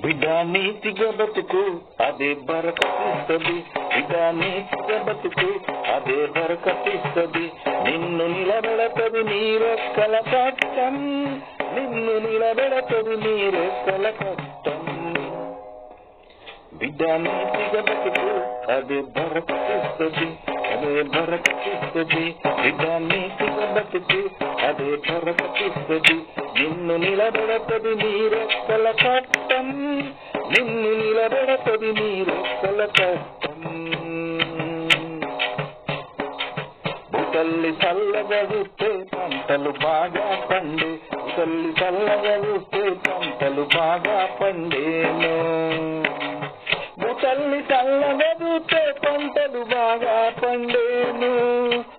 బిడ్డ నీతిగా బతుకు అదే బరకతిస్తది, బిడ్డ నీతిగా బతుకు అదే బరకతిస్తది. నిన్ను నిలబెడతది నీ రెక్కల కట్టం, నిన్ను నిలబెడతది నీ రెక్కల కట్టం. బిడ్డ నీతిగా బతుకు అదే బరకతిస్తది, అదే బరకతిస్తది. బిడ్డ నీతిగా బతుకు అదే బరకతిస్తది. నిన్ను నిలబెడతది నీ రెక్కల కట్టం, నిన్ను నిలబెడతది నీ రెక్కల కట్టం. తల్లి చల్లగా చూస్తే పంటలు బాగా పండే, తల్లి చల్లగా చూస్తే పంటలు బాగా పండేను. తల్లి చల్లగా చూస్తే పంటలు బాగా పండేను.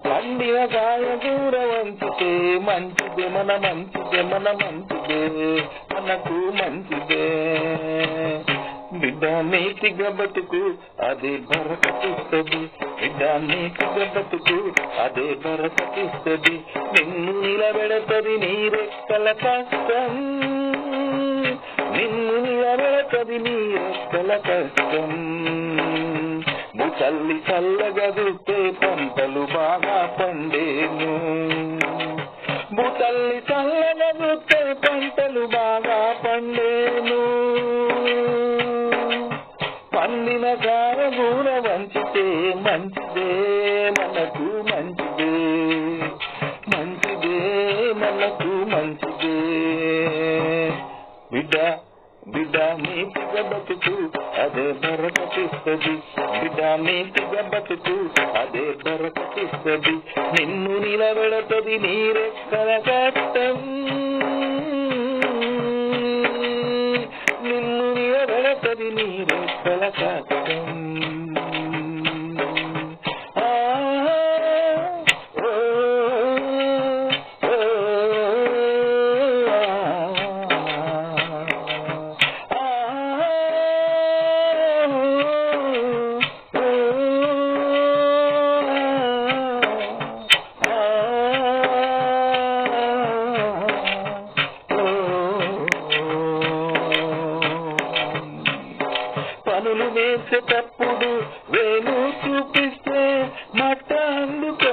పండిన కాయ దూర వంచితే మంచిదే, మన మంచిదే, మన మంచిదే, మనకు మంచిదే. బిడ్డ నీతిగా బతుకు అదే బరకతిస్తది, బిడ్డ నీతిగా బతుకు అదే బరకతిస్తది. నిన్ను నిలబెడతది నీ రెక్కల కష్టం, నిన్ను నిలబెడతది నీ రెక్కల కష్టం. తల్లి చల్లగా చూస్తే పంటలు బాగా పండేను, తల్లి చల్లగా చూస్తే పంటలు బాగా పండేను. పండిన కాయ దూర వంచితే మంచిదే, మనకు మంచిదే, మంచిదే, మనకు మంచిదే. బిడ్డ బిడ్డ నీతిగా బతుకు అదే బరకతిస్తది, బిడ్డ నీతిగా బతుకు అదే బరకతిస్తది. నిన్ను నిలబెడతది నీ రెక్కల కట్టం, నిన్ను నిలబెడతది నీ రెక్కల కట్టం. పనులు వేసేటప్పుడు వేలు చూపిస్తే మట్ట అందుకో,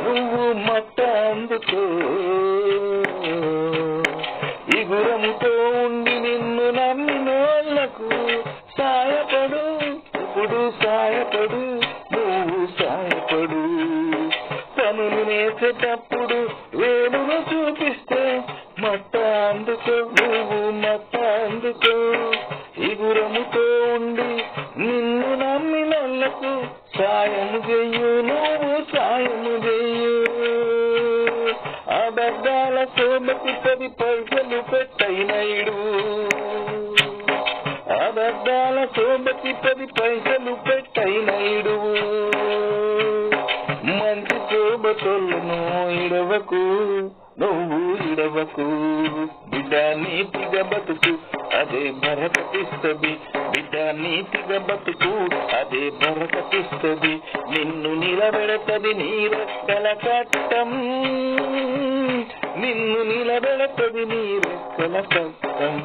నువ్వు మట్ట అందుకో. ఇగురముతో ఉండి నిన్ను నమ్మినోళ్లకు సాయపడు, ఇప్పుడు సాయపడు, నువ్వు సాయపడు. పనులు వేసేటప్పుడు వేలును చూపిస్తే మట్ట అందుకో, నువ్వు మట్ట అందుకో. ఇగురముతో ఉండి నిన్ను నమ్మినోళ్లకు సాయము చెయ్యు, నువ్వు సాయము చెయ్యు. అబద్ధాల శోభకి 10 పైసలు పెట్టైనయుడు, అబద్ధాల శోభకి 10 పైసలు పెట్టైనయుడు. మంచి శోభతోళ్ళను ఇడవకు, నువ్వు ఇడవకు. బిడ్డ నీతిగా బతుకు అదే బరకతిస్తది, బిడ్డ నీతిగా బతుకు అదే బరకతిస్తది. నిన్ను నిలబెడతది నీ రెక్కల కట్టం, నిన్ను నిలబెడతది నీ రెక్కల కట్టం.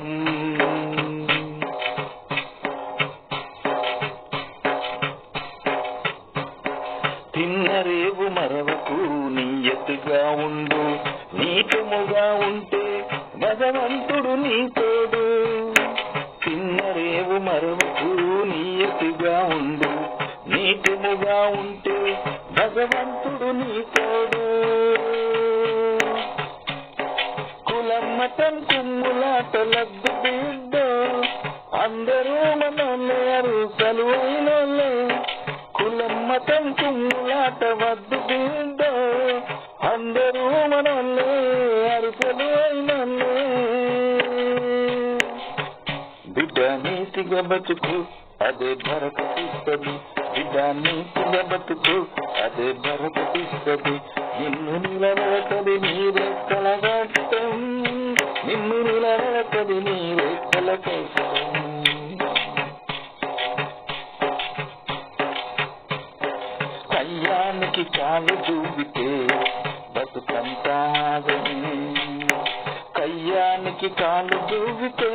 తిన్న రేవు మరవకు, నీయతుగా ఉండు, నీటముగా ఉంటే భగవంతుడు నీ తోడు. తిన్న రేవు మరవకు, నీయతుగా ఉండు, నీటముగా ఉంటే భగవంతుడు నీ తోడు. కులం మతం కుమ్ములాటలద్దు బిడ్డ, అందరూ మనోళ్ళే, అరుసలు అయినోళ్ళే. కులం మతం కుమ్ములాట వద్దు బిడ్డ, అందరూ మనోళ్ళే, అరుసలు అయినోళ్ళే. బిడ్డ నీతిగా బతుకు అదే బరకతిస్తది, బిడ్డ నీతిగా బతుకు అదే బరకతిస్తది. నిన్ను నిలబెడతది నీ రెక్కల కట్టం, నిన్ను నిలబెడతది నీ రెక్కల కట్టం. కయ్యానికి కాలు దూగితే బతుకంతా ఆగని, కయ్యానికి కాలు దూవితే